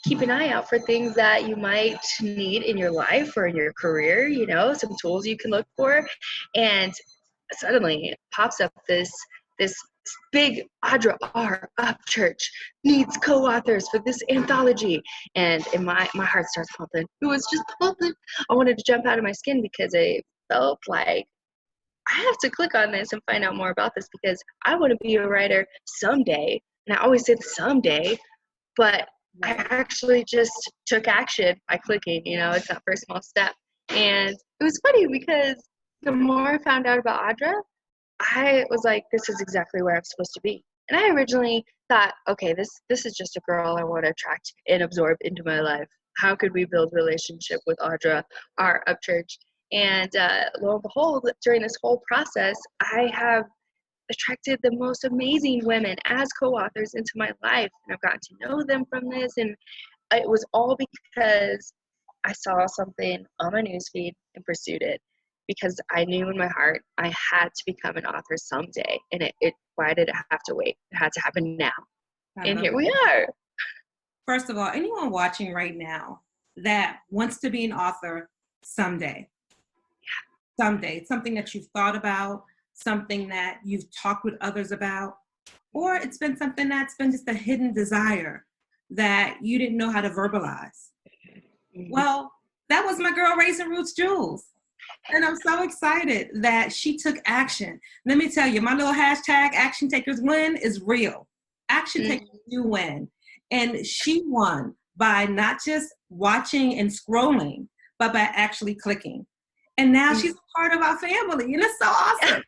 keep an eye out for things that you might need in your life or in your career, some tools you can look for. And suddenly pops up this big Audra R. Upchurch needs co-authors for this anthology. And my heart starts pumping. It was just pumping. I wanted to jump out of my skin because I felt like I have to click on this and find out more about this because I want to be a writer someday. And I always said someday, but I actually just took action by clicking, it's that first small step. And it was funny because the more I found out about Audra, I was like, this is exactly where I'm supposed to be. And I originally thought, okay, this is just a girl I want to attract and absorb into my life. How could we build relationship with Audra, our Upchurch? And lo and behold, during this whole process, I have attracted the most amazing women as co-authors into my life. And I've gotten to know them from this. And it was all because I saw something on my newsfeed and pursued it. Because I knew in my heart I had to become an author someday. And why did it have to wait? It had to happen now. And here we are. First of all, anyone watching right now that wants to be an author someday, someday, something that you've thought about, something that you've talked with others about, or it's been something that's been just a hidden desire that you didn't know how to verbalize. Well, that was my girl Raising Roots, Jules. And I'm so excited that she took action. Let me tell you, my little hashtag Action Takers Win is real. Action Takers do win. And she won by not just watching and scrolling, but by actually clicking. And now she's a part of our family, and it's so awesome.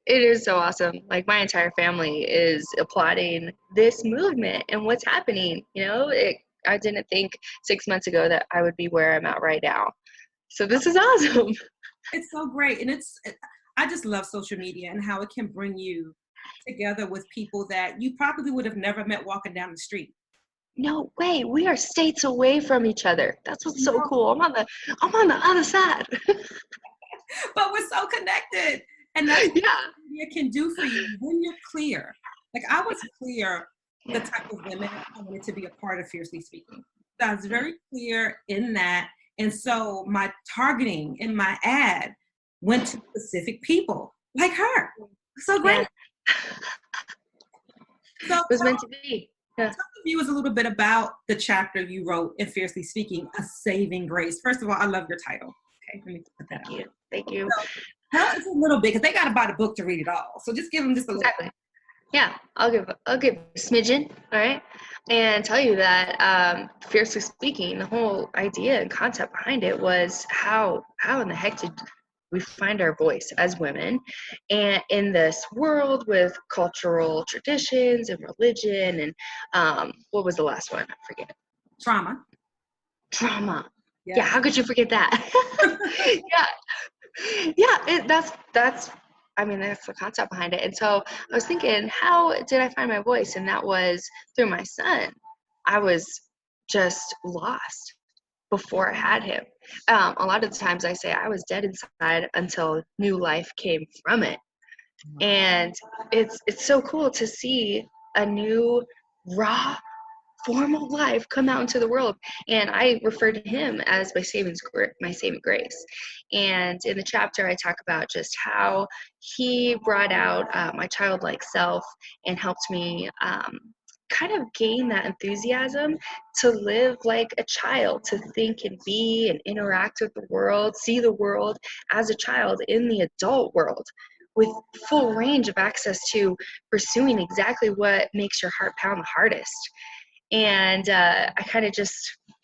It is so awesome. Like, my entire family is applauding this movement and what's happening. I didn't think 6 months ago that I would be where I'm at right now. So this is awesome. It's so great. And I just love social media and how it can bring you together with people that you probably would have never met walking down the street. No way. We are states away from each other. That's what's so cool. I'm on the other side. But we're so connected. And that's what media can do for you when you're clear. Like, I was clear the type of women I wanted to be a part of Fiercely Speaking. So I was very clear in that. And so my targeting in my ad went to specific people like her. So great. Yeah. So it was meant to be. Yeah. Tell the viewers a little bit about the chapter you wrote in Fiercely Speaking, A Saving Grace. First of all, I love your title. Okay, let me put that out. Thank you. So, tell us a little bit, because they got to buy the book to read it all. So just give them just a little. Exactly. Yeah, I'll give a smidgen, all right, and tell you that Fiercely Speaking, the whole idea and concept behind it was how in the heck did we find our voice as women, and in this world with cultural traditions and religion and what was the last one? I forget. Trauma. Yeah, how could you forget that? That's the concept behind it. And so I was thinking, how did I find my voice? And that was through my son. I was just lost before I had him. A lot of the times I say I was dead inside until new life came from it. And it's so cool to see a new, raw, formal life come out into the world. And I refer to him as my saving grace. And in the chapter, I talk about just how he brought out my childlike self and helped me kind of gain that enthusiasm to live like a child, to think and be and interact with the world, see the world as a child in the adult world, with full range of access to pursuing exactly what makes your heart pound the hardest. And I kind of just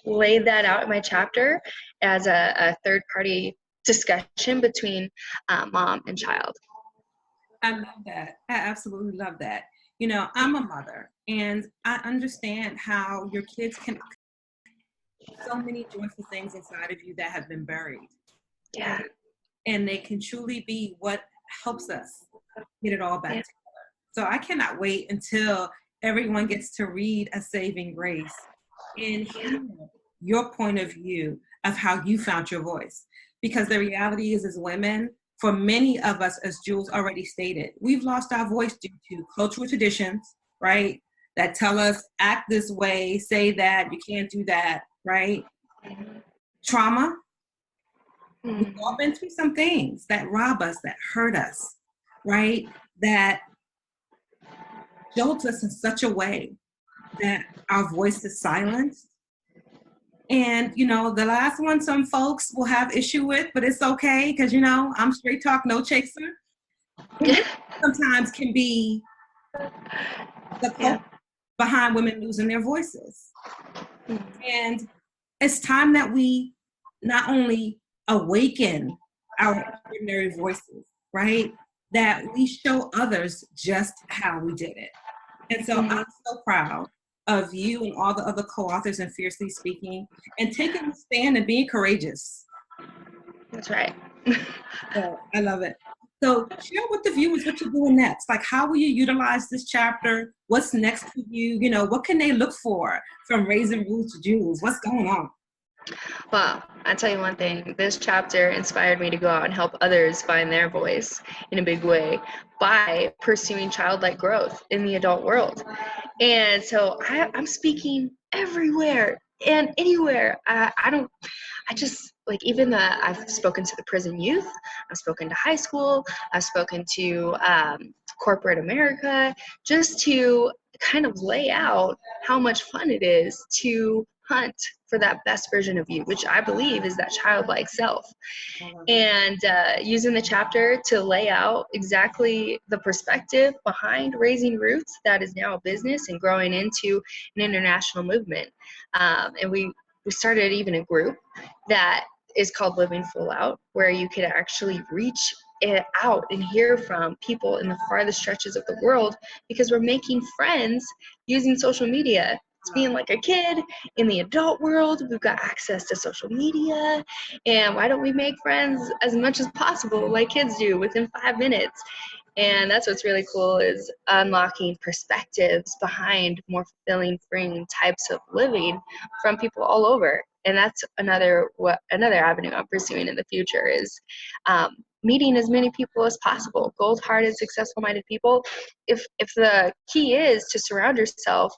laid that out in my chapter as a third-party discussion between mom and child. I love that. I absolutely love that. You know, I'm a mother, and I understand how your kids can so many joyful things inside of you that have been buried. Yeah. And they can truly be what helps us get it all back together. So I cannot wait until everyone gets to read A Saving Grace and hear your point of view of how you found your voice. Because the reality is, as women, for many of us, as Jules already stated, we've lost our voice due to cultural traditions, right? that tell us act this way, say that, you can't do that, right? Trauma. We've all been through some things that rob us, that hurt us, right? That jolt us in such a way that our voice is silenced. And, you know, the last one some folks will have issue with, but it's okay because, you know, I'm straight talk, no chaser. Sometimes can be the culprit behind women losing their voices. And it's time that we not only awaken our extraordinary voices, right? That we show others just how we did it. And so I'm so proud of you and all the other co-authors in Fiercely Speaking and taking a stand and being courageous. That's right. So I love it. So share with the viewers what you're doing next. Like, how will you utilize this chapter? What's next for you? You know, what can they look for from Raising Rules to Jules? What's going on? Well, I'll tell you one thing. This chapter inspired me to go out and help others find their voice in a big way by pursuing childlike growth in the adult world. And so I'm speaking everywhere and anywhere. I've spoken to the prison youth, I've spoken to high school, I've spoken to corporate America, just to kind of lay out how much fun it is to hunt for that best version of you, which I believe is that childlike self. And using the chapter to lay out exactly the perspective behind Raising Roots that is now a business and growing into an international movement. And we started even a group that is called Living Full Out, where you could actually reach it out and hear from people in the farthest stretches of the world, because we're making friends using social media. It's being like a kid in the adult world. We've got access to social media, and why don't we make friends as much as possible like kids do within 5 minutes? And that's what's really cool, is unlocking perspectives behind more fulfilling, freeing types of living from people all over. And that's another avenue I'm pursuing in the future, is meeting as many people as possible, gold-hearted, successful-minded people. If the key is to surround yourself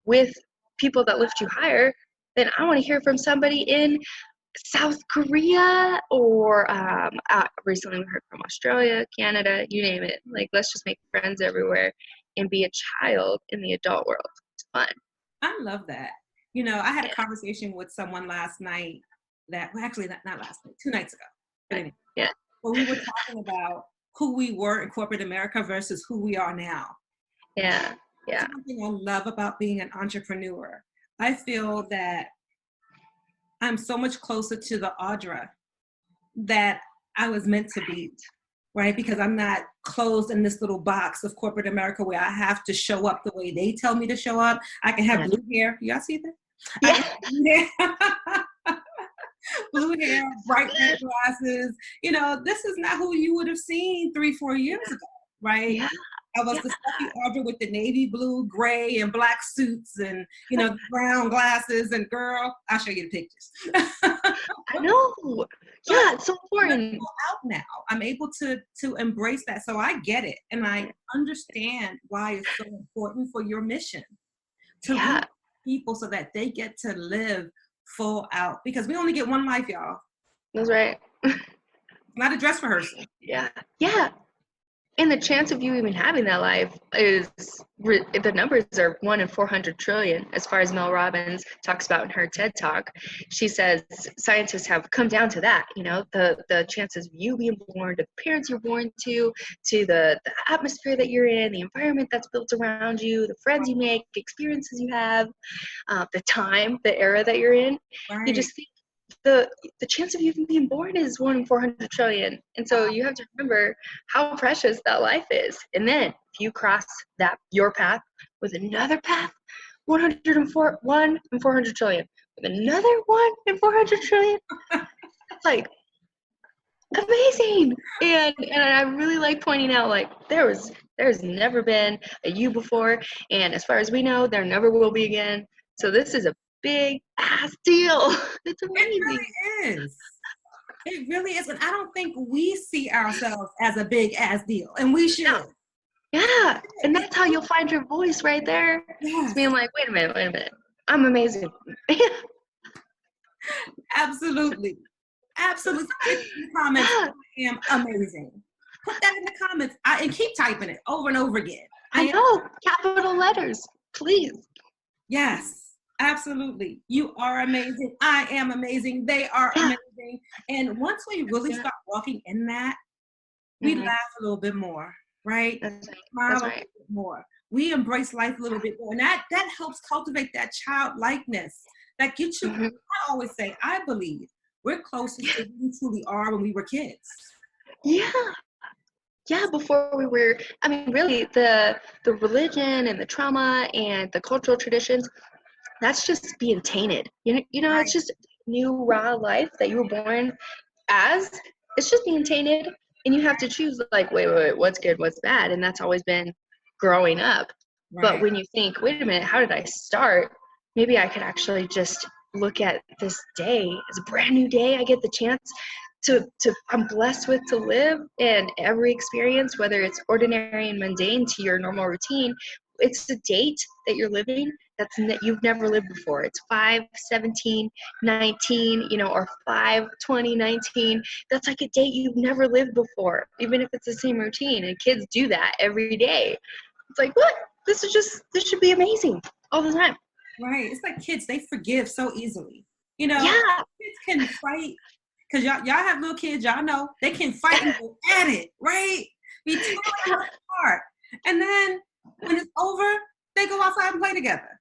with people that lift you higher, then I want to hear from somebody in South Korea, or recently we heard from Australia, Canada, you name it. Like, let's just make friends everywhere and be a child in the adult world. It's fun. I love that. You know, I had a conversation with someone last night that, well, actually not last night, 2 nights ago. But anyway, but we were talking about who we were in corporate America versus who we are now. Yeah. That's one thing I love about being an entrepreneur. I feel that I'm so much closer to the Audra that I was meant to be, right? Because I'm not closed in this little box of corporate America where I have to show up the way they tell me to show up. I can have blue hair. Y'all see that? Yeah. Blue hair, bright red glasses. You know, this is not who you would have seen 3-4 years ago, right? Yeah. I was the stuffy Audra with the navy blue, gray, and black suits, and, you know, brown glasses. And girl, I'll show you the pictures. I know. Yeah, it's so important. Out now, I'm able to embrace that, so I get it, and I understand why it's so important for your mission to reach people so that they get to live full out. Because we only get one life, y'all. That's right. Not a dress rehearsal. Yeah. And the chance of you even having that life is, the numbers are 1 in 400 trillion, as far as Mel Robbins talks about in her TED Talk. She says scientists have come down to that, you know, the chances of you being born, to the parents you're born to the atmosphere that you're in, the environment that's built around you, the friends you make, experiences you have, the era that you're in. Right. You just think the chance of you even being born is 1 in 400 trillion. And so you have to remember how precious that life is. And then if you cross your path with another path, 1 in 400 trillion, with another 1 in 400 trillion, it's like amazing. And I really like pointing out, like, there's never been a you before, and as far as we know, there never will be again. So this is a big ass deal. It's amazing. It really is. It really is. And I don't think we see ourselves as a big ass deal. And we should. Yeah, and that's how you'll find your voice right there. It's Yes, being like, wait a minute, I'm amazing. absolutely. Absolutely. Somebody put in the comments, Yeah, I am amazing. Put that in the comments and keep typing it over and over again. I know, capital letters, please. Yes, absolutely. You are amazing. I am amazing. They are Yeah, amazing. And once we really yeah. start walking in that, we Mhm. laugh a little bit more, right? That's right. Smile a That's little right. bit more. We embrace life a little bit more. And that helps cultivate that childlikeness that gets you. Mhm. I always say, I believe we're closest to who we truly are when we were kids. Yeah, yeah. Before we were, I mean, really, the religion and the trauma and the cultural traditions, that's just being tainted. It's Right. just new raw life that you were born as. It's just being tainted, and you have to choose like, wait, what's good, what's bad, and that's always been growing up. But Right. when you think, wait a minute, how did I start? Maybe I could actually just look at this day as a brand new day. I get the chance to I'm blessed with to live, and every experience, whether it's ordinary and mundane to your normal routine, it's a date that you're living you've never lived before. It's 5/17/19, or 5/20/19. That's like a date you've never lived before, even if it's the same routine. And kids do that every day. It's like, what? This should be amazing all the time. Right. It's like kids, they forgive so easily. Yeah. Kids can fight because y'all have little kids, y'all know they can fight and go at it, right? Be totally apart. And then when it's over, they go outside and play together.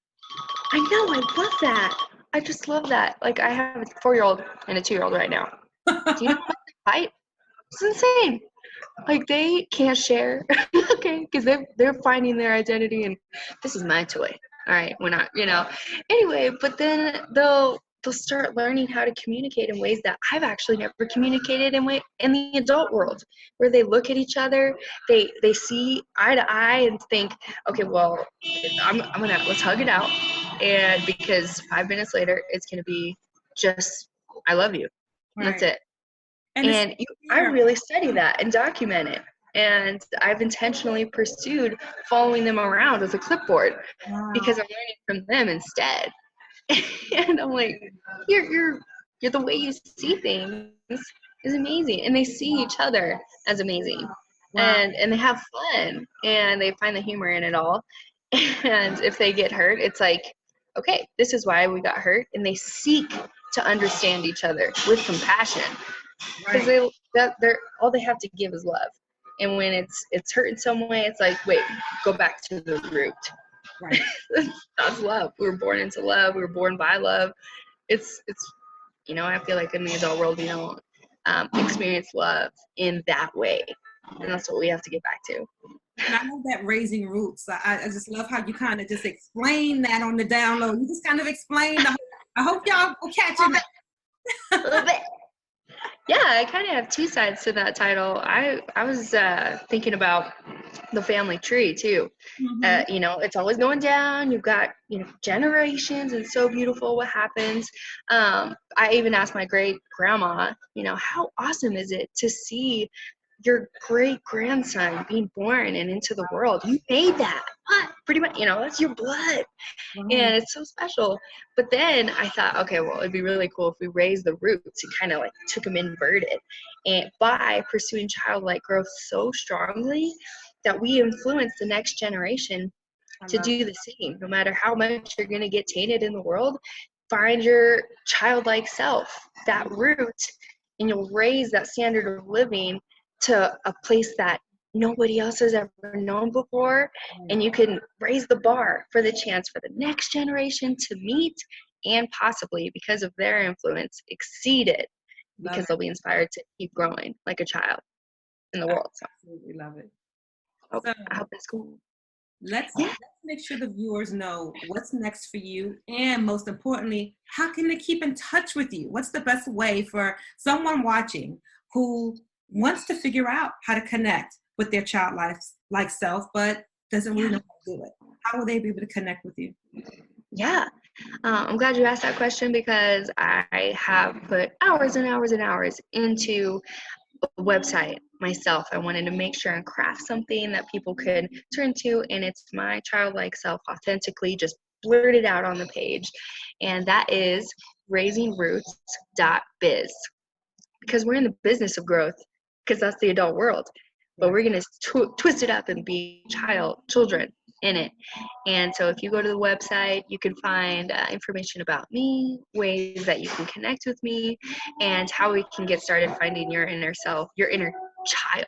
I know, I love that. I just love that. Like, I have a 4-year-old and a 2-year-old right now. Do you know how much they fight? It's insane. Like, they can't share, okay, because they're finding their identity, and this is my toy. All right, we're not, Anyway, but then they'll start learning how to communicate in ways that I've actually never communicated in the adult world, where they look at each other, they see eye to eye and think, okay, well, let's hug it out, and because 5 minutes later it's gonna be just I love you, and that's Right. it. And it's And I really study that and document it. And I've intentionally pursued following them around with a clipboard wow. because I'm learning from them instead. And I'm like, you're the way you see things is amazing. And they see each other as amazing. Wow. And they have fun and they find the humor in it all. And if they get hurt, it's like, okay, this is why we got hurt. And they seek to understand each other with compassion because Right. they're all they have to give is love, and when it's hurt in some way, it's like, wait, go back to the root. Right. That's love. We were born into love. We were born by love. It's I feel like in the adult world we don't experience love in that way, and that's what we have to get back to. And I love that raising roots. I just love how you kind of just explain that on the download. You just kind of explain. I hope y'all will catch it. A little bit. Yeah, I kind of have two sides to that title. I was thinking about the family tree too. Mm-hmm. It's always going down. You've got generations, and so beautiful what happens. I even asked my great grandma, how awesome is it to see your great grandson being born and into the world? You made that. What? Pretty much, that's your blood. Right. And it's so special. But then I thought, okay, well, it'd be really cool if we raised the roots and kind of like took them inverted, and by pursuing childlike growth so strongly that we influence the next generation I to love do the same. No matter how much you're going to get tainted in the world, find your childlike self, that root, and you'll raise that standard of living to a place that nobody else has ever known before, it. and you can raise the bar for the chance for the next generation to meet and possibly, because of their influence, exceed it, Love because they'll be inspired to keep growing like a child in the it. world. So Absolutely love it. I So hope that's cool. let's Yeah. make sure the viewers know what's next for you, and most importantly, how can they keep in touch with you? What's the best way for someone watching who wants to figure out how to connect with their like self, but doesn't really know how to do it? How will they be able to connect with you? Yeah. I'm glad you asked that question because I have put hours and hours and hours into a website myself. I wanted to make sure and craft something that people could turn to, and it's my childlike self authentically just blurted out on the page. And that is raisingroots.biz, because we're in the business of growth, because that's the adult world. But we're going to twist it up and be children in it. And so if you go to the website, you can find information about me, ways that you can connect with me, and how we can get started finding your inner self, your inner child,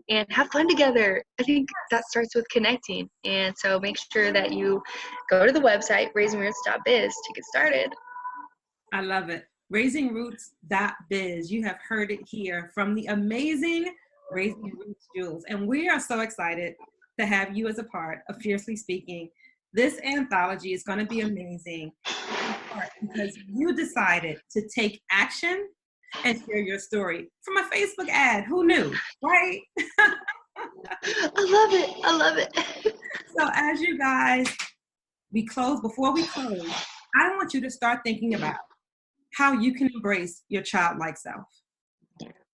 and have fun together. I think that starts with connecting. And so make sure that you go to the website, raisingroots.biz, to get started. I love it. Raisingroots.biz. You have heard it here from the amazing Raising Roots Jules. And we are so excited to have you as a part of Fiercely Speaking. This anthology is going to be amazing because you decided to take action and share your story from a Facebook ad. Who knew, right? I love it. I love it. So as you guys, before we close, I want you to start thinking about how you can embrace your childlike self.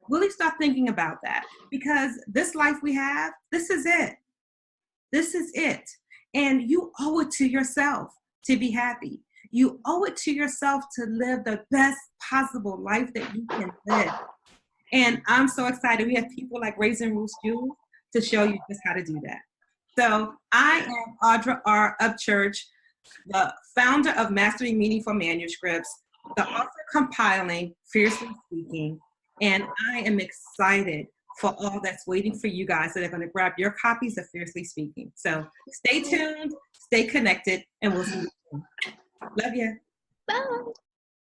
Really start thinking about that, because this life we have, this is it. This is it. And you owe it to yourself to be happy. You owe it to yourself to live the best possible life that you can live. And I'm so excited. We have people like Raising Roots Jules to show you just how to do that. So I am Audra R. Upchurch, the founder of Mastering Meaningful Manuscripts, the author compiling Fiercely Speaking, and I am excited for all that's waiting for you guys that are going to grab your copies of Fiercely Speaking. So stay tuned, stay connected, and we'll see you soon. Love you. Bye.